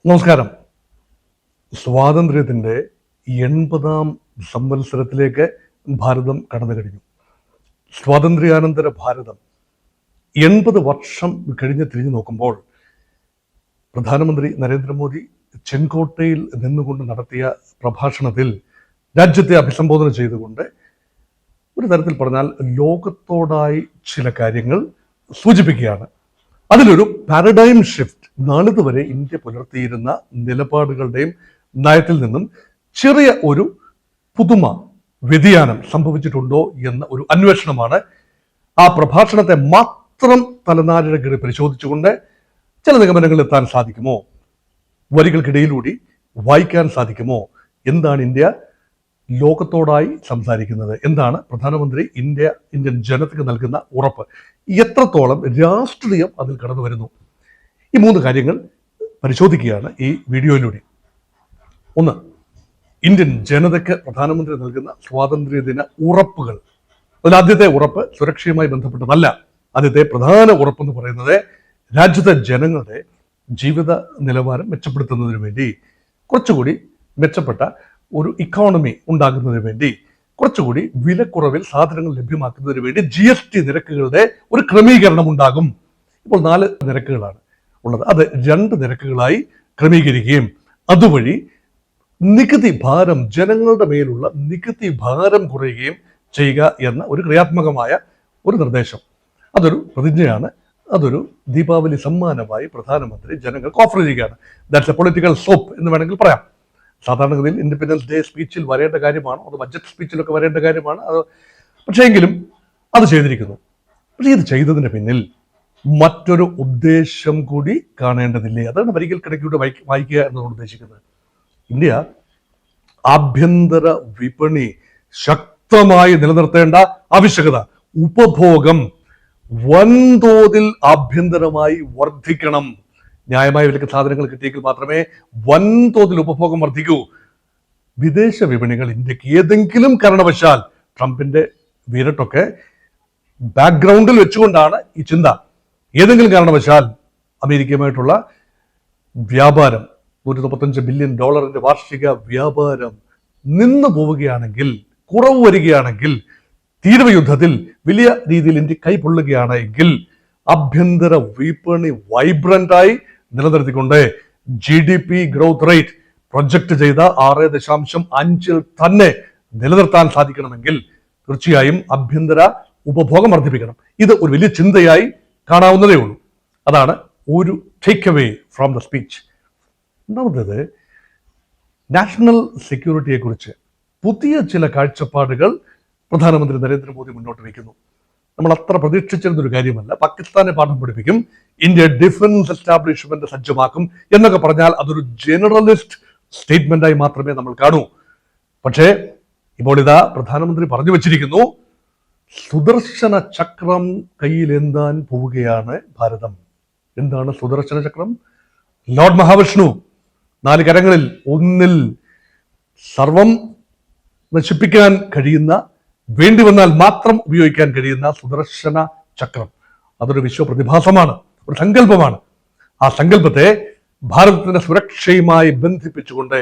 നമസ്കാരം. സ്വാതന്ത്ര്യത്തിൻ്റെ 80ാം സംവത്സരത്തിലേക്ക് ഭാരതം കടന്നു കഴിഞ്ഞു. സ്വാതന്ത്ര്യാനന്തര ഭാരതം 80 വർഷം കഴിഞ്ഞ് തിരിഞ്ഞു നോക്കുമ്പോൾ പ്രധാനമന്ത്രി നരേന്ദ്രമോദി ചെങ്കോട്ടയിൽ നിന്നുകൊണ്ട് നടത്തിയ പ്രഭാഷണത്തിൽ രാജ്യത്തെ അഭിസംബോധന ചെയ്തുകൊണ്ട് ഒരു തരത്തിൽ പറഞ്ഞാൽ ലോകത്തോടായി ചില കാര്യങ്ങൾ സൂചിപ്പിക്കുകയാണ്. അതിലൊരു പാരഡൈം ഷിഫ്റ്റ്, നാളിതുവരെ ഇന്ത്യ പുലർത്തിയിരുന്ന നിലപാടുകളുടെയും നയത്തിൽ നിന്നും ചെറിയ ഒരു പുതുമ, വ്യതിയാനം സംഭവിച്ചിട്ടുണ്ടോ എന്ന ഒരു അന്വേഷണമാണ്. ആ പ്രഭാഷണത്തെ മാത്രം തലനാരിഴകീറി പരിശോധിച്ചുകൊണ്ട് ചില നിഗമനങ്ങളിൽ എത്താൻ സാധിക്കുമോ, വരികൾക്കിടയിലൂടെ വായിക്കാൻ സാധിക്കുമോ, എന്താണ് ഇന്ത്യ ലോകത്തോടായി സംസാരിക്കുന്നത്, എന്താണ് പ്രധാനമന്ത്രി ഇന്ത്യൻ ജനതയ്ക്ക് നൽകുന്ന ഉറപ്പ്, എത്രത്തോളം രാഷ്ട്രീയം അതിൽ കടന്നു വരുന്നു, ഈ 3 കാര്യങ്ങൾ പരിശോധിക്കുകയാണ് ഈ വീഡിയോയിലൂടെ. ഒന്ന്, ഇന്ത്യൻ ജനതയ്ക്ക് പ്രധാനമന്ത്രി നൽകുന്ന സ്വാതന്ത്ര്യദിന ഉറപ്പുകൾ. അതിൽ ആദ്യത്തെ ഉറപ്പ് സുരക്ഷയുമായി ബന്ധപ്പെട്ടതല്ല. ആദ്യത്തെ പ്രധാന ഉറപ്പെന്ന് പറയുന്നത് രാജ്യത്തെ ജനങ്ങളുടെ ജീവിത നിലവാരം മെച്ചപ്പെടുത്തുന്നതിന് വേണ്ടി, കുറച്ചുകൂടി മെച്ചപ്പെട്ട ഒരു ഇക്കോണമി ഉണ്ടാകുന്നതിന് വേണ്ടി, കുറച്ചുകൂടി വിലക്കുറവിൽ സാധനങ്ങൾ ലഭ്യമാക്കുന്നതിന് വേണ്ടി GST നിരക്കുകളുടെ ഒരു ക്രമീകരണം ഉണ്ടാകും. ഇപ്പോൾ 4 നിരക്കുകളാണ് ഉള്ളത്. അത് 2 നിരക്കുകളായി ക്രമീകരിക്കുകയും അതുവഴി നികുതി ഭാരം, ജനങ്ങളുടെ മേലുള്ള നികുതി ഭാരം കുറയുകയും ചെയ്യുക എന്ന ഒരു ക്രിയാത്മകമായ ഒരു നിർദ്ദേശം. അതൊരു പ്രതിജ്ഞയാണ്. അതൊരു ദീപാവലി സമ്മാനമായി പ്രധാനമന്ത്രി ജനങ്ങൾക്ക് ഓഫർ ചെയ്യുകയാണ്. ദാറ്റ്സ് എ പൊളിറ്റിക്കൽ സോപ്പ് എന്ന് വേണമെങ്കിൽ പറയാം. സാധാരണഗതിയിൽ ഇൻഡിപെൻഡൻസ് ഡേ സ്പീച്ചിൽ വരേണ്ട കാര്യമാണ്, അത് ബഡ്ജറ്റ് സ്പീച്ചിലൊക്കെ വരേണ്ട കാര്യമാണ് അത്. പക്ഷേ എങ്കിലും അത് ചെയ്തിരിക്കുന്നു. പക്ഷേ ഇത് ചെയ്തതിന് പിന്നിൽ മറ്റൊരു ഉദ്ദേശം കൂടി കാണേണ്ടതില്ലേ? അതാണ് വരികൾക്കിടയ്ക്കൂടെ വായിക്കുക എന്നതുകൊണ്ട് ഉദ്ദേശിക്കുന്നത്. ഇന്ത്യ ആഭ്യന്തര വിപണി ശക്തമായി നിലനിർത്തേണ്ട ആവശ്യകത, ഉപഭോഗം വൻതോതിൽ ആഭ്യന്തരമായി വർദ്ധിക്കണം. ന്യായമായ വിലക്ക് സാധനങ്ങൾ കിട്ടിയെങ്കിൽ മാത്രമേ വൻതോതിൽ ഉപഭോഗം വർദ്ധിക്കൂ. വിദേശ വിപണികൾ ഇന്ത്യക്ക് ഏതെങ്കിലും കാരണവശാൽ, ട്രംപിന്റെ വിരട്ടൊക്കെ ബാക്ക്ഗ്രൗണ്ടിൽ വെച്ചുകൊണ്ടാണ് ഈ ചിന്ത, ഏതെങ്കിലും കാരണവശാൽ അമേരിക്കയുമായിട്ടുള്ള വ്യാപാരം, $135 ബില്യൺ വാർഷിക വ്യാപാരം നിന്നു പോവുകയാണെങ്കിൽ, കുറവ് വരികയാണെങ്കിൽ, തീരുവ യുദ്ധത്തിൽ വലിയ രീതിയിൽ ഇന്ത്യ കൈപ്പൊള്ളുകയാണെങ്കിൽ, ആഭ്യന്തര വിപണി വൈബ്രന്റായി നിലനിർത്തിക്കൊണ്ട് GDP ഗ്രോത്ത് റേറ്റ് പ്രൊജക്ട് ചെയ്ത 6.5 തന്നെ നിലനിർത്താൻ സാധിക്കണമെങ്കിൽ തീർച്ചയായും ആഭ്യന്തര ഉപഭോഗം വർദ്ധിപ്പിക്കണം. ഇത് ഒരു വലിയ ചിന്തയായി കാണാവുന്നതേ ഉള്ളൂ. അതാണ് ഒരു take away from the speech. രണ്ടാമത്തേത്, നാഷണൽ സെക്യൂരിറ്റിയെ കുറിച്ച് പുതിയ ചില കാഴ്ചപ്പാടുകൾ പ്രധാനമന്ത്രി നരേന്ദ്രമോദി മുന്നോട്ട് വയ്ക്കുന്നു. നമ്മൾ അത്ര പ്രതീക്ഷിച്ചിരുന്നൊരു കാര്യമല്ല. പാകിസ്ഥാനെ പാഠം പഠിപ്പിക്കും, ഇന്ത്യ ഡിഫൻസ് എസ്റ്റാബ്ലിഷ്മെന്റ് സജ്ജമാക്കും എന്നൊക്കെ പറഞ്ഞാൽ അതൊരു ജനറലിസ്റ്റ് സ്റ്റേറ്റ്മെന്റായി മാത്രമേ നമ്മൾ കാണൂ. പക്ഷേ ഇപ്പോൾ ഇതാ പ്രധാനമന്ത്രി പറഞ്ഞു വച്ചിരിക്കുന്നു, സുദർശന ചക്രം കയ്യിലെന്താൻ പോവുകയാണ് ഭാരതം. എന്താണ് സുദർശന ചക്രം? ലോർഡ് മഹാവിഷ്ണു 4 കരങ്ങളിൽ, ഒന്നിൽ സർവം നശിപ്പിക്കാൻ കഴിയുന്ന, വേണ്ടി വന്നാൽ മാത്രം ഉപയോഗിക്കാൻ കഴിയുന്ന സുദർശന ചക്രം. അതൊരു വിശ്വപ്രതിഭാസമാണ്, ഒരു സങ്കല്പമാണ്. ആ സങ്കല്പത്തെ ഭാരതത്തിന്റെ സുരക്ഷയുമായി ബന്ധിപ്പിച്ചുകൊണ്ട്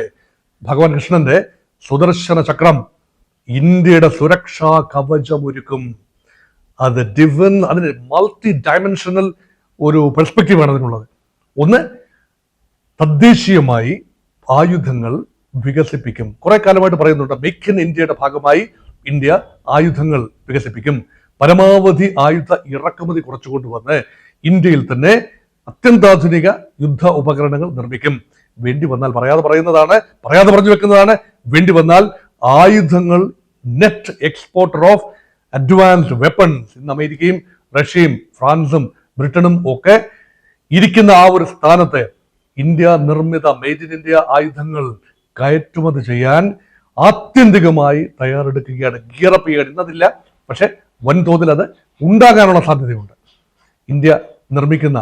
ഭഗവാൻ കൃഷ്ണന്റെ സുദർശന ചക്രം ഇന്ത്യയുടെ സുരക്ഷാ കവചമൊരുക്കും. അത് അതിന് മൾട്ടി ഡയമെൻഷണൽ ഒരു പെർസ്പെക്റ്റീവാണ് അതിനുള്ളത്. ഒന്ന്, തദ്ദേശീയമായി ആയുധങ്ങൾ വികസിപ്പിക്കും. കുറെ കാലമായിട്ട് പറയുന്നുണ്ട്, മേക്ക് ഇൻ ഇന്ത്യയുടെ ഭാഗമായി ഇന്ത്യ ആയുധങ്ങൾ വികസിപ്പിക്കും. പരമാവധി ആയുധ ഇറക്കുമതി കുറച്ചുകൊണ്ടുവന്ന് ഇന്ത്യയിൽ തന്നെ അത്യന്താധുനിക യുദ്ധ ഉപകരണങ്ങൾ നിർമ്മിക്കും. വേണ്ടി വന്നാൽ, പറയാതെ പറഞ്ഞു വെക്കുന്നതാണ്, വേണ്ടി വന്നാൽ ആയുധങ്ങൾ net exporter of advanced weapons. ഇന്ന് അമേരിക്കയും റഷ്യയും ഫ്രാൻസും ബ്രിട്ടനും ഒക്കെ ഇരിക്കുന്ന ആ ഒരു സ്ഥാനത്ത് ഇന്ത്യ നിർമ്മിത മെയ്ഡ് ഇൻ ഇന്ത്യ ആയുധങ്ങൾ കയറ്റുമതി ചെയ്യാൻ ആത്യന്തികമായി തയ്യാറെടുക്കുകയാണ്, ഗിയറപ്പ് ചെയ്യുകയാണ്. ഇന്നതില്ല, പക്ഷെ വൻതോതിൽ അത് ഉണ്ടാകാനുള്ള സാധ്യതയുണ്ട്. ഇന്ത്യ നിർമ്മിക്കുന്ന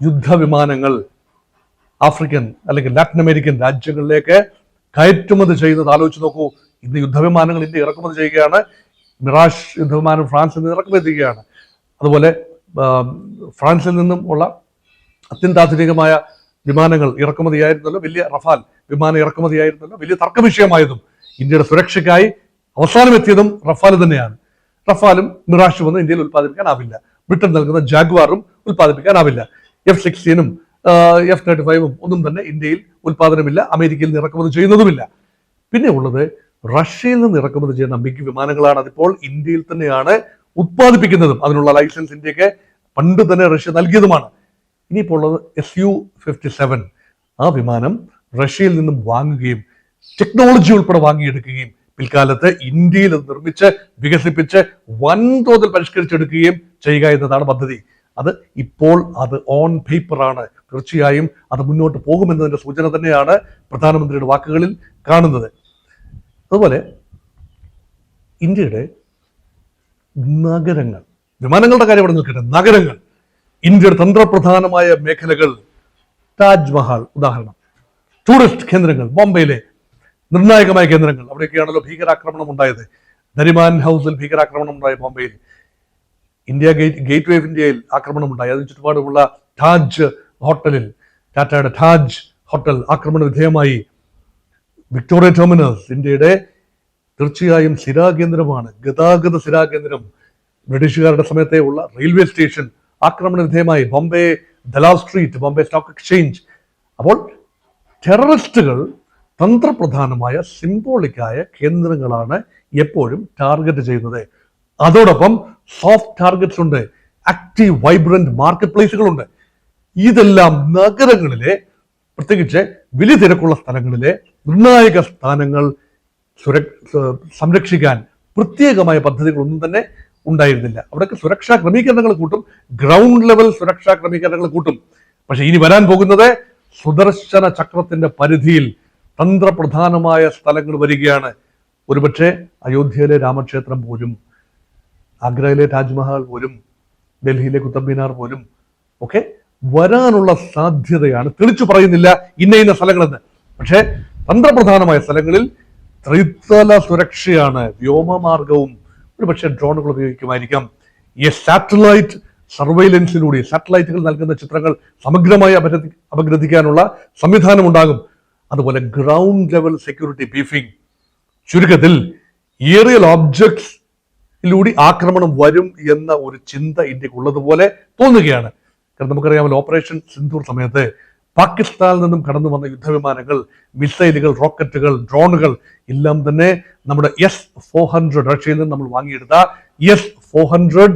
യുദ്ധവിമാനങ്ങൾ ആഫ്രിക്കൻ അല്ലെങ്കിൽ ലാറ്റിൻ അമേരിക്കൻ രാജ്യങ്ങളിലേക്ക് കയറ്റുമതി ചെയ്യുന്നത് ആലോചിച്ച് നോക്കൂ. ഇന്ന് യുദ്ധവിമാനങ്ങൾ ഇന്ത്യ ഇറക്കുമതി ചെയ്യുകയാണ്. മിറാഷ് യുദ്ധവിമാനം ഫ്രാൻസിൽ നിന്ന് ഇറക്കുമതി ചെയ്യുകയാണ്. അതുപോലെ ഫ്രാൻസിൽ നിന്നും ഉള്ള അത്യന്താധുനികമായ വിമാനങ്ങൾ ഇറക്കുമതിയായിരുന്നല്ലോ, വലിയ റഫാൽ വിമാന ഇറക്കുമതിയായിരുന്നല്ലോ, വലിയ തർക്ക വിഷയമായതും ഇന്ത്യയുടെ സുരക്ഷയ്ക്കായി അവസാനം എത്തിയതും റഫാൽ തന്നെയാണ്. റഫാലും മിറാഷും ഒന്നും ഇന്ത്യയിൽ ഉത്പാദിപ്പിക്കാനാവില്ല. ബ്രിട്ടൻ നൽകുന്ന ജാഗ്വാറും ഉത്പാദിപ്പിക്കാനാവില്ല. F-16 F-35 ഒന്നും തന്നെ ഇന്ത്യയിൽ ഉത്പാദനമില്ല, അമേരിക്കയിൽ നിന്ന് ഇറക്കുമതി ചെയ്യുന്നതുമില്ല. പിന്നെ ഉള്ളത് റഷ്യയിൽ നിന്ന് ഇറക്കുമതി ചെയ്യുന്ന മിഗ് വിമാനങ്ങളാണ്. അതിപ്പോൾ ഇന്ത്യയിൽ തന്നെയാണ് ഉത്പാദിപ്പിക്കുന്നതും. അതിനുള്ള ലൈസൻസ് ഇന്ത്യക്ക് പണ്ട് തന്നെ റഷ്യ നൽകിയതുമാണ്. ഇനിയിപ്പോൾ ഉള്ളത് Su-57. ആ വിമാനം റഷ്യയിൽ നിന്നും വാങ്ങുകയും ടെക്നോളജി ഉൾപ്പെടെ വാങ്ങിയെടുക്കുകയും പിൽക്കാലത്ത് ഇന്ത്യയിൽ അത് നിർമ്മിച്ച് വികസിപ്പിച്ച് വൻതോതിൽ പരിഷ്കരിച്ചെടുക്കുകയും ചെയ്യുക എന്നതാണ് പദ്ധതി. ഇപ്പോൾ അത് ഓൺ പേപ്പറാണ്. തീർച്ചയായും അത് മുന്നോട്ട് പോകുമെന്നതിന്റെ സൂചന തന്നെയാണ് പ്രധാനമന്ത്രിയുടെ വാക്കുകളിൽ കാണുന്നത്. അതുപോലെ ഇന്ത്യയുടെ നഗരങ്ങൾ, വിമാനങ്ങളുടെ കാര്യം ഇവിടെ നിൽക്കട്ടെ, നഗരങ്ങൾ, ഇന്ത്യയുടെ തന്ത്രപ്രധാനമായ മേഖലകൾ, താജ്മഹൽ ഉദാഹരണം, ടൂറിസ്റ്റ് കേന്ദ്രങ്ങൾ, ബോംബെയിലെ നിർണായകമായ കേന്ദ്രങ്ങൾ, അവിടെയൊക്കെയാണല്ലോ ഭീകരാക്രമണം ഉണ്ടായത്. നരിമാൻ ഹൗസിൽ ഭീകരാക്രമണം ഉണ്ടായ ബോംബെയിൽ, ഇന്ത്യ ഗേറ്റ് വേ ഓഫ് ഇന്ത്യയിൽ ആക്രമണം ഉണ്ടായി. അതിന് ചുറ്റുപാടുമുള്ള താജ് ഹോട്ടലിൽ, ടാറ്റയുടെ താജ് ഹോട്ടൽ ആക്രമണ വിധേയമായി. വിക്ടോറിയ ടെർമിനസ് ഇന്ത്യയുടെ തീർച്ചയായും സ്ഥിരാകേന്ദ്രമാണ്, ഗതാഗത സ്ഥിരാകേന്ദ്രം. ബ്രിട്ടീഷുകാരുടെ സമയത്തെ ഉള്ള റെയിൽവേ സ്റ്റേഷൻ ആക്രമണ വിധേയമായി. Bombay Dalal street, Bombay stock exchange. അപ്പോൾ ടെററിസ്റ്റുകൾ തന്ത്രപ്രധാനമായ സിംബോളിക്കായ കേന്ദ്രങ്ങളാണ് എപ്പോഴും ടാർഗറ്റ് ചെയ്യുന്നത്. അതോടൊപ്പം സോഫ്റ്റ് ടാർഗറ്റ്സ് ഉണ്ട്, ആക്റ്റീവ് വൈബ്രന്റ് മാർക്കറ്റ് പ്ലേസുകളുണ്ട്. ഇതെല്ലാം നഗരങ്ങളിലെ, പ്രത്യേകിച്ച് വലിയ തിരക്കുള്ള സ്ഥലങ്ങളിലെ നിർണായക സ്ഥാനങ്ങൾ സംരക്ഷിക്കാൻ പ്രത്യേകമായ പദ്ധതികളൊന്നും തന്നെ ഉണ്ടായിരുന്നില്ല. അവിടെയൊക്കെ സുരക്ഷാ ക്രമീകരണങ്ങൾ കൂട്ടും, ഗ്രൗണ്ട് ലെവൽ സുരക്ഷാ ക്രമീകരണങ്ങൾ കൂട്ടും. പക്ഷെ ഇനി വരാൻ പോകുന്നത് സുദർശന ചക്രത്തിന്റെ പരിധിയിൽ തന്ത്രപ്രധാനമായ സ്ഥലങ്ങൾ വരികയാണ്. ഒരുപക്ഷെ അയോധ്യയിലെ രാമക്ഷേത്രം പോലും, ആഗ്രയിലെ താജ്മഹൽ പോലും, ഡൽഹിയിലെ കുത്തബ് മിനാർ പോലും ഒക്കെ വരാനുള്ള സാധ്യതയാണ്. തെളിച്ചു പറയുന്നില്ല ഇന്ന സ്ഥലങ്ങളെന്ന്. പക്ഷേ തന്ത്രപ്രധാനമായ സ്ഥലങ്ങളിൽ ത്രിതല സുരക്ഷയാണ്. വ്യോമമാർഗവും ഒരുപക്ഷെ ഡ്രോണുകൾ ഉപയോഗിക്കുമായിരിക്കാം. ഈ സാറ്റലൈറ്റ് സർവൈലൻസിലൂടെ സാറ്റലൈറ്റുകൾ നൽകുന്ന ചിത്രങ്ങൾ സമഗ്രമായി അപഗ്രഥിക്കാനുള്ള സംവിധാനം ഉണ്ടാകും. അതുപോലെ ഗ്രൗണ്ട് ലെവൽ സെക്യൂരിറ്റി ബീഫിംഗ്. ചുരുക്കത്തിൽ ഏറിയൽ ഓബ്ജക്ട്സിലൂടെ ആക്രമണം വരും എന്ന ഒരു ചിന്ത ഇന്ത്യക്ക് ഉള്ളതുപോലെ തോന്നുകയാണ്. കാരണം നമുക്കറിയാമല്ലോ, ഓപ്പറേഷൻ സിന്ദൂർ സമയത്ത് പാകിസ്ഥാനിൽ നിന്നും കടന്നു വന്ന യുദ്ധവിമാനങ്ങൾ, മിസൈലുകൾ, റോക്കറ്റുകൾ, ഡ്രോണുകൾ എല്ലാം തന്നെ നമ്മുടെ S-400 റഷ്യയിൽ നിന്ന് നമ്മൾ വാങ്ങിയെടുത്ത S-400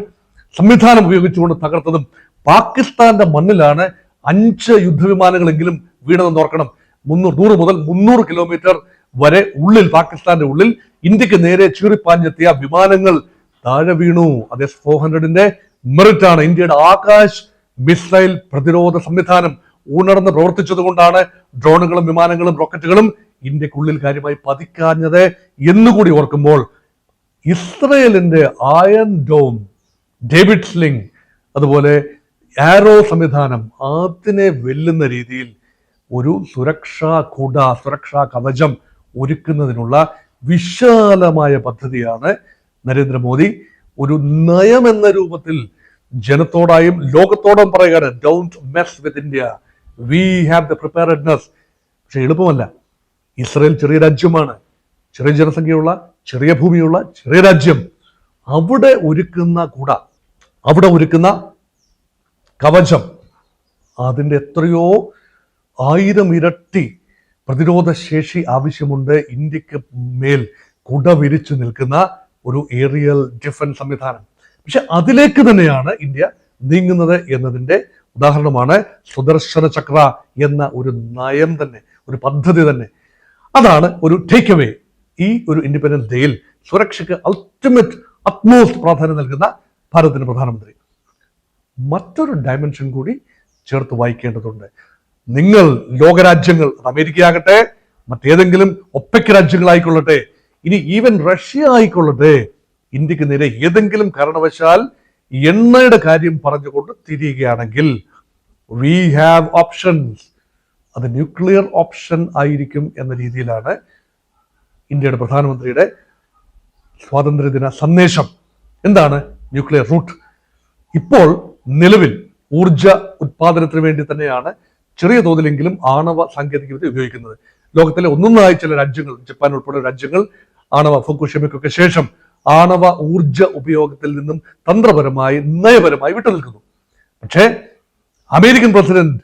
സംവിധാനം ഉപയോഗിച്ചുകൊണ്ട് തകർത്തതും പാകിസ്ഥാന്റെ മണ്ണിലാണ് 5 യുദ്ധവിമാനങ്ങളെങ്കിലും വീണതെന്ന് ഓർക്കണം. 100 മുതൽ 300 കിലോമീറ്റർ വരെ ഉള്ളിൽ, പാകിസ്ഥാന്റെ ഉള്ളിൽ ഇന്ത്യക്ക് നേരെ ചീറിപ്പാഞ്ഞെത്തിയ വിമാനങ്ങൾ താഴെ വീണു. അത് S-400ന്റെ മെറിറ്റ് ആണ്. ഇന്ത്യയുടെ ആകാശ് മിസൈൽ പ്രതിരോധ സംവിധാനം ഉണർന്ന് പ്രവർത്തിച്ചത് കൊണ്ടാണ് ഡ്രോണുകളും വിമാനങ്ങളും റോക്കറ്റുകളും ഇന്ത്യക്കുള്ളിൽ കാര്യമായി പതിക്കാഞ്ഞത് എന്നുകൂടി ഓർക്കുമ്പോൾ ഇസ്രയേലിന്റെ അയൺ ഡോം, ഡേവിഡ് സ്ലിംഗ്, അതുപോലെ ആരോ സംവിധാനം, അതിനെ വെല്ലുന്ന രീതിയിൽ ഒരു സുരക്ഷാ കവചം ഒരുക്കുന്നതിനുള്ള വിശാലമായ പദ്ധതിയാണ് നരേന്ദ്രമോദി ഒരു നയം എന്ന രൂപത്തിൽ ജനത്തോടായും ലോകത്തോടും പറയുകയാണ്, don't mess with India, we have the preparedness. പക്ഷെ എളുപ്പമല്ല. ഇസ്രയേൽ ചെറിയ രാജ്യമാണ്, ചെറിയ ജനസംഖ്യയുള്ള, ചെറിയ ഭൂമിയുള്ള ചെറിയ രാജ്യം. അവിടെ ഒരുക്കുന്ന കവചം അതിൻ്റെ എത്രയോ 1000 ഇരട്ടി പ്രതിരോധ ശേഷി ആവശ്യമുണ്ട്. ഇന്ത്യക്ക് മേൽ കുട വിരിച്ചു നിൽക്കുന്ന ഒരു ഏറിയൽ ഡിഫൻസ് സംവിധാനം. പക്ഷെ അതിലേക്ക് തന്നെയാണ് ഇന്ത്യ നീങ്ങുന്നത് എന്നതിൻ്റെ ഉദാഹരണമാണ് സുദർശന ചക്ര എന്ന ഒരു നയം തന്നെ, ഒരു പദ്ധതി തന്നെ. അതാണ് ഒരു ടേക്ക് അവേ. ഈ ഒരു ഇൻഡിപെൻഡൻസ് ഡേയിൽ സുരക്ഷയ്ക്ക് അറ്റ്മോസ്റ്റ് പ്രാധാന്യം നൽകുന്ന ഭാരതത്തിന്റെ പ്രധാനമന്ത്രി മറ്റൊരു ഡയമെൻഷൻ കൂടി ചേർത്ത് വായിക്കേണ്ടതുണ്ട്. നിങ്ങൾ ലോകരാജ്യങ്ങൾ, അമേരിക്കയാകട്ടെ, മറ്റേതെങ്കിലും ഒപ്പക് രാജ്യങ്ങളായിക്കൊള്ളട്ടെ, ഇനി ഈവൻ റഷ്യ ആയിക്കൊള്ളട്ടെ, ഇന്ത്യക്ക് നേരെ ഏതെങ്കിലും കാരണവശാൽ എണ്ണയുടെ കാര്യം പറഞ്ഞുകൊണ്ട് തിരിയുകയാണെങ്കിൽ വി ഹാവ് ഓപ്ഷൻസ്. അത് ന്യൂക്ലിയർ ഓപ്ഷൻ ആയിരിക്കും എന്ന രീതിയിലാണ് ഇന്ത്യയുടെ പ്രധാനമന്ത്രിയുടെ സ്വാതന്ത്ര്യദിന സന്ദേശം. എന്താണ് ന്യൂക്ലിയർ റൂട്ട്? ഇപ്പോൾ നിലവിൽ ഊർജ ഉത്പാദനത്തിന് വേണ്ടി തന്നെയാണ് ചെറിയ തോതിലെങ്കിലും ആണവ സാങ്കേതികവിദ്യ ഉപയോഗിക്കുന്നത്. ലോകത്തിലെ ഒന്നൊന്നായി ചില രാജ്യങ്ങൾ, ജപ്പാൻ ഉൾപ്പെടെ രാജ്യങ്ങൾ ആണവ ഫുക്കുഷിമയ്ക്കൊക്കെ ശേഷം ആണവ ഊർജ ഉപയോഗത്തിൽ നിന്നും തന്ത്രപരമായി നയപരമായി വിട്ടുനിൽക്കുന്നു. പക്ഷേ അമേരിക്കൻ പ്രസിഡന്റ്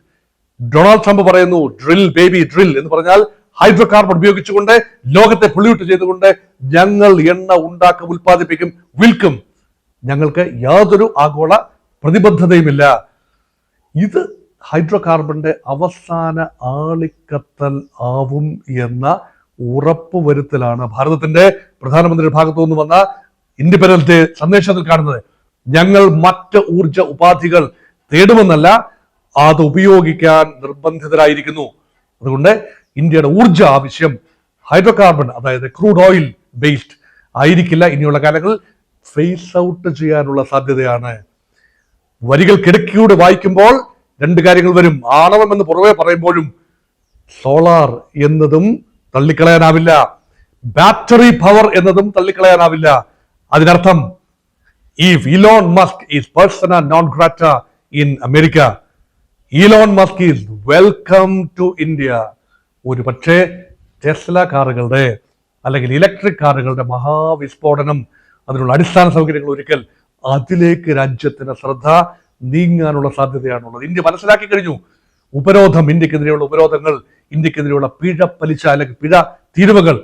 ഡൊണാൾഡ് ട്രംപ് പറയുന്നു ഡ്രിൽ ബേബി ഡ്രിൽ എന്ന് പറഞ്ഞാൽ ഹൈഡ്രോ കാർബൺ ഉപയോഗിച്ചുകൊണ്ട് ലോകത്തെ പൊള്യൂട്ട് ചെയ്തുകൊണ്ട് ഞങ്ങൾ എണ്ണ ഉണ്ടാക്കും, ഉൽപ്പാദിപ്പിക്കും, വിൽക്കും. ഞങ്ങൾക്ക് യാതൊരു ആഗോള പ്രതിബദ്ധതയുമില്ല. ഇത് ഹൈഡ്രോ കാർബണിന്റെ അവസാന ആളിക്കത്തൽ ആവും എന്ന ഉറപ്പുവരുത്തലാണ് ഭാരതത്തിന്റെ പ്രധാനമന്ത്രിയുടെ ഭാഗത്തു നിന്ന് വന്ന ഇൻഡിപെൻഡൻസ് ഡേ സന്ദേശത്തിൽ കാണുന്നത്. ഞങ്ങൾ മറ്റ് ഊർജ ഉപാധികൾ തേടുമെന്നല്ല, അത് ഉപയോഗിക്കാൻ നിർബന്ധിതരായിരിക്കുന്നു. അതുകൊണ്ട് ഇന്ത്യയുടെ ഊർജ ആവശ്യം ഹൈഡ്രോ കാർബൺ, അതായത് ക്രൂഡ് ഓയിൽ ബേസ്ഡ് ആയിരിക്കില്ല. ഇനിയുള്ള കാലങ്ങളിൽ ഫേസ് ഔട്ട് ചെയ്യാനുള്ള സാധ്യതയാണ്. വരികൾ കിടക്കിലൂടെ വായിക്കുമ്പോൾ രണ്ട് കാര്യങ്ങൾ വരും. ആണവം എന്ന് പുറമെ പറയുമ്പോഴും സോളാർ എന്നതും തള്ളിക്കളയാനാവില്ല, ബാറ്ററി പവർ എന്നതും തള്ളിക്കളയാനാവില്ല. അതിനർത്ഥം if Elon Musk is persona non grata in America, Elon Musk is welcome to India. ഒരു പക്ഷേ ടെസ്ല കാറുകളുടെ അല്ലെങ്കിൽ ഇലക്ട്രിക് കാറുകളുടെ മഹാവിസ്ഫോടനം, അതിനുള്ള അടിസ്ഥാന സൗകര്യങ്ങൾ ഒരിക്കൽ അതിലേക്ക് രാജ്യത്തിന്റെ ശ്രദ്ധ നീങ്ങാനുള്ള സാധ്യതയാണുള്ളത്. ഇന്ത്യ മനസ്സിലാക്കി കഴിഞ്ഞു. ഉപരോധം, ഇന്ത്യക്കെതിരെയുള്ള ഉപരോധങ്ങൾ, ഇന്ത്യക്കെതിരെയുള്ള പിഴ പലിശ അല്ലെങ്കിൽ പിഴ തീരുവകൾ,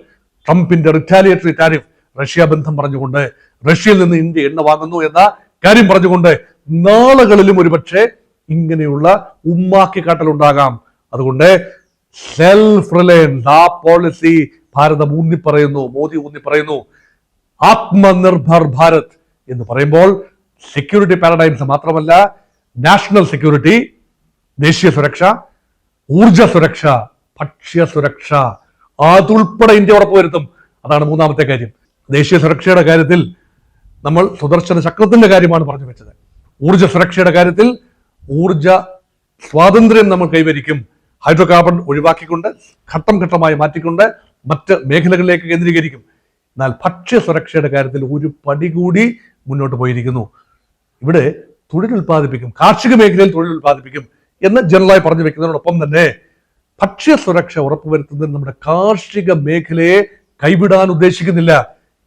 ട്രംപിന്റെ റിറ്റാലിയേറ്ററി ടാരിഫ്, റഷ്യ ബന്ധം പറഞ്ഞുകൊണ്ട്, റഷ്യയിൽ നിന്ന് ഇന്ത്യ എണ്ണ വാങ്ങുന്നു എന്ന കാര്യം പറഞ്ഞുകൊണ്ട് നാളുകളിലും ഒരുപക്ഷെ ഇങ്ങനെയുള്ള ഉമ്മാക്കി കാട്ടലുണ്ടാകാം. അതുകൊണ്ട് സെൽഫ് റിലയൻസ്, ആ പോളിസി ഭാരതം ഊന്നിപ്പറയുന്നു, മോദി ഊന്നിപ്പറയുന്നു. ആത്മനിർഭർ ഭാരത് എന്ന് പറയുമ്പോൾ സെക്യൂരിറ്റി പാരഡൈംസ് മാത്രമല്ല, നാഷണൽ സെക്യൂരിറ്റി, ദേശീയ സുരക്ഷ, ഊർജ സുരക്ഷ, ഭക്ഷ്യ സുരക്ഷ, അതുൾപ്പെടെ ഇന്ത്യ ഉറപ്പുവരുത്തും. അതാണ് മൂന്നാമത്തെ കാര്യം. ദേശീയ സുരക്ഷയുടെ കാര്യത്തിൽ നമ്മൾ സുദർശന ചക്രത്തിന്റെ കാര്യമാണ് പറഞ്ഞു വെച്ചത്. ഊർജ സുരക്ഷയുടെ കാര്യത്തിൽ ഊർജ സ്വാതന്ത്ര്യം നമ്മൾ കൈവരിക്കും. ഹൈഡ്രോ കാർബൺ ഒഴിവാക്കിക്കൊണ്ട് ഘട്ടം ഘട്ടമായി മാറ്റിക്കൊണ്ട് മറ്റ് മേഖലകളിലേക്ക് കേന്ദ്രീകരിക്കും. എന്നാൽ ഭക്ഷ്യ സുരക്ഷയുടെ കാര്യത്തിൽ ഒരു പടി കൂടി മുന്നോട്ട് പോയിരിക്കുന്നു. ഇവിടെ തൊഴിൽ ഉൽപ്പാദിപ്പിക്കും, കാർഷിക മേഖലയിൽ തൊഴിൽ ഉൽപ്പാദിപ്പിക്കും എന്ന് ജനറലായി പറഞ്ഞു വെക്കുന്നതിനോടൊപ്പം തന്നെ ഭക്ഷ്യ സുരക്ഷ ഉറപ്പുവരുത്തുന്നതിന് നമ്മുടെ കാർഷിക മേഖലയെ കൈവിടാൻ ഉദ്ദേശിക്കുന്നില്ല.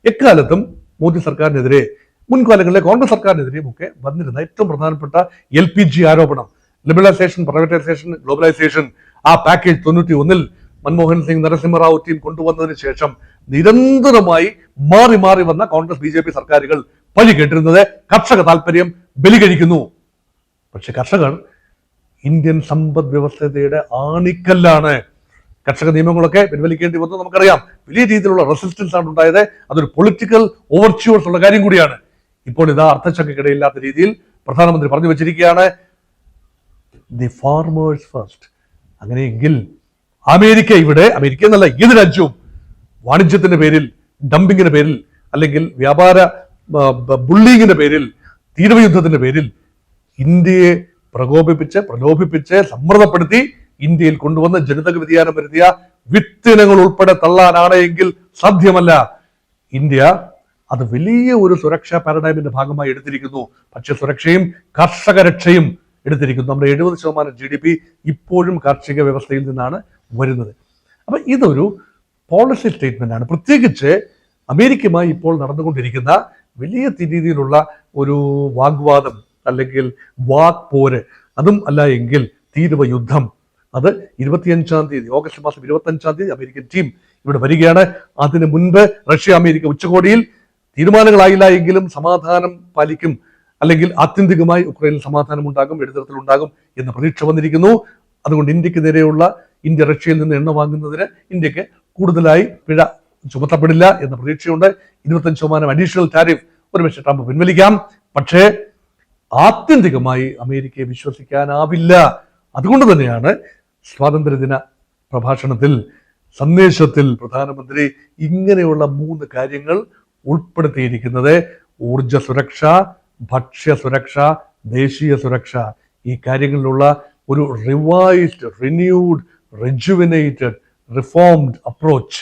എക്കാലത്തും മോദി സർക്കാരിനെതിരെ, മുൻകാലങ്ങളിലെ കോൺഗ്രസ് സർക്കാരിനെതിരെയും ഒക്കെ വന്നിരുന്ന ഏറ്റവും പ്രധാനപ്പെട്ട LPG ആരോപണം, ലിബറലൈസേഷൻ, പ്രൈവറ്റൈസേഷൻ, ഗ്ലോബലൈസേഷൻ, ആ പാക്കേജ് 91 മൻമോഹൻ സിംഗ്, നരസിംഹറാവു ടീം കൊണ്ടുവന്നതിന് ശേഷം നിരന്തരമായി മാറി മാറി വന്ന കോൺഗ്രസ് BJP സർക്കാരുകൾ പഴി കേട്ടിരുന്നത് കർഷക താല്പര്യം ബലികഴിക്കുന്നു. പക്ഷെ കർഷകർ ഇന്ത്യൻ സമ്പദ് വ്യവസ്ഥയുടെ ആണിക്കല്ലാണ്. കർഷക നിയമങ്ങളൊക്കെ പിൻവലിക്കേണ്ടി വന്നു, നമുക്കറിയാം. വലിയ രീതിയിലുള്ള റെസിസ്റ്റൻസ് ആണ് ഉണ്ടായത്. അതൊരു പൊളിറ്റിക്കൽ ഓവർച്യൂർസ് ഉള്ള കാര്യം കൂടിയാണ്. ഇപ്പോൾ ഇതാ അർത്ഥശങ്കക്കിടയില്ലാത്ത രീതിയിൽ പ്രധാനമന്ത്രി പറഞ്ഞു വെച്ചിരിക്കുകയാണ്, ദി ഫാർമേഴ്സ് ഫസ്റ്റ്. അങ്ങനെയെങ്കിൽ അമേരിക്ക എന്നല്ല ഏത് രാജ്യവും വാണിജ്യത്തിന്റെ പേരിൽ, ഡംപിങ്ങിന്റെ പേരിൽ, അല്ലെങ്കിൽ വ്യാപാര ബുള്ളിങ്ങിന്റെ പേരിൽ, തീരവയുദ്ധത്തിന്റെ പേരിൽ ഇന്ത്യയെ പ്രലോഭിപ്പിച്ച് സമ്മർദ്ദപ്പെടുത്തി ഇന്ത്യയിൽ കൊണ്ടുവന്ന് ജനിതക വ്യതിയാനം വരുത്തിയ വിത്തിനങ്ങൾ ഉൾപ്പെടെ തള്ളാനാണ് എങ്കിൽ സാധ്യമല്ല. ഇന്ത്യ അത് വലിയ ഒരു സുരക്ഷാ പാരഡൈമിന്റെ ഭാഗമായി എടുത്തിരിക്കുന്നു. ഭക്ഷ്യസുരക്ഷയും കർഷക രക്ഷയും എടുത്തിരിക്കുന്നു. നമ്മുടെ 70% GDP ഇപ്പോഴും കാർഷിക വ്യവസ്ഥയിൽ നിന്നാണ് വരുന്നത്. അപ്പൊ ഇതൊരു പോളിസി സ്റ്റേറ്റ്മെന്റ് ആണ്. പ്രത്യേകിച്ച് അമേരിക്കയുമായി ഇപ്പോൾ നടന്നുകൊണ്ടിരിക്കുന്ന വലിയ രീതിയിലുള്ള ഒരു വാഗ്വാദം അല്ലെങ്കിൽ വാക്പോര്, അതും അല്ല എങ്കിൽ തീരുവ യുദ്ധം, അത് 25-ാം തീയതി, ഓഗസ്റ്റ് മാസം 25-ാം തീയതി അമേരിക്കൻ ടീം ഇവിടെ വരികയാണ്. അതിന് മുൻപ് റഷ്യ അമേരിക്ക ഉച്ചകോടിയിൽ തീരുമാനങ്ങളായില്ല എങ്കിലും സമാധാനം പാലിക്കും, അല്ലെങ്കിൽ ആത്യന്തികമായി ഉക്രൈനിൽ സമാധാനം ഉണ്ടാകും, വെടിനിർത്തലുണ്ടാകും എന്ന പ്രതീക്ഷ വന്നിരിക്കുന്നു. അതുകൊണ്ട് ഇന്ത്യക്ക് നേരെയുള്ള, ഇന്ത്യ റഷ്യയിൽ നിന്ന് എണ്ണ വാങ്ങുന്നതിന് ഇന്ത്യക്ക് കൂടുതലായി പിഴ ചുമത്തപ്പെടില്ല എന്ന പ്രതീക്ഷയുണ്ട്. 25% അഡീഷണൽ ടാരിഫ് ഒരുപക്ഷെ ട്രംപ് പിൻവലിക്കാം. പക്ഷേ ആത്യന്തികമായി അമേരിക്കയെ വിശ്വസിക്കാനാവില്ല. അതുകൊണ്ട് തന്നെയാണ് സ്വാതന്ത്ര്യദിന പ്രഭാഷണത്തിൽ, സന്ദേശത്തിൽ പ്രധാനമന്ത്രി ഇങ്ങനെയുള്ള 3 കാര്യങ്ങൾ ഉൾപ്പെടുത്തിയിരിക്കുന്നത്. ഊർജ സുരക്ഷ, ഭക്ഷ്യ സുരക്ഷ, ദേശീയ സുരക്ഷ. ഈ കാര്യങ്ങളിലുള്ള ഒരു revised, renewed, rejuvenated, reformed approach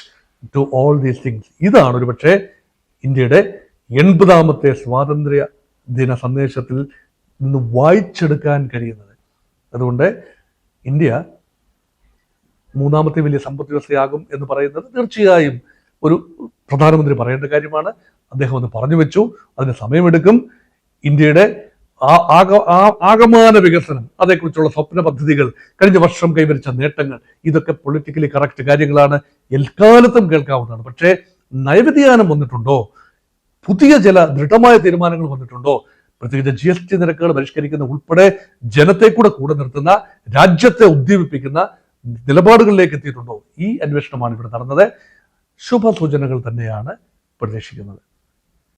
to all these things. ഇതാണ് ഒരുപക്ഷെ ഇന്ത്യയുടെ 80ാമത്തെ സ്വാതന്ത്ര്യ ദിന സന്ദേശത്തിൽ നിന്ന് വായിച്ചെടുക്കാൻ കഴിയുന്നത്. അതുകൊണ്ട് ഇന്ത്യ മൂന്നാമത്തെ വലിയ സമ്പദ് വ്യവസ്ഥയാകും എന്ന് പറയുന്നത് തീർച്ചയായും ഒരു പ്രധാനമന്ത്രി പറയേണ്ട കാര്യമാണ്. അദ്ദേഹം ഒന്ന് പറഞ്ഞു വെച്ചു, അതിന് സമയമെടുക്കും. ഇന്ത്യയുടെ ആകമാന വികസനം, അതേക്കുറിച്ചുള്ള സ്വപ്ന പദ്ധതികൾ, കഴിഞ്ഞ വർഷം കൈവരിച്ച നേട്ടങ്ങൾ, ഇതൊക്കെ പൊളിറ്റിക്കലി കറക്റ്റ് കാര്യങ്ങളാണ്, എക്കാലത്തും കേൾക്കാവുന്നതാണ്. പക്ഷേ നയവ്യതിയാനം വന്നിട്ടുണ്ടോ, പുതിയ ചില ദൃഢമായ തീരുമാനങ്ങൾ വന്നിട്ടുണ്ടോ, പ്രത്യേകിച്ച് GST നിരക്കുകൾ പരിഷ്കരിക്കുന്ന ഉൾപ്പെടെ ജനത്തെ കൂടെ നിർത്തുന്ന, രാജ്യത്തെ ഉദ്ദീപിപ്പിക്കുന്ന നിലപാടുകളിലേക്ക് എത്തിയിട്ടുണ്ടോ? ഈ അന്വേഷണമാണ് ഇവിടെ നടന്നത്. ശുഭസൂചനകൾ തന്നെയാണ് പ്രതീക്ഷിക്കുന്നത്.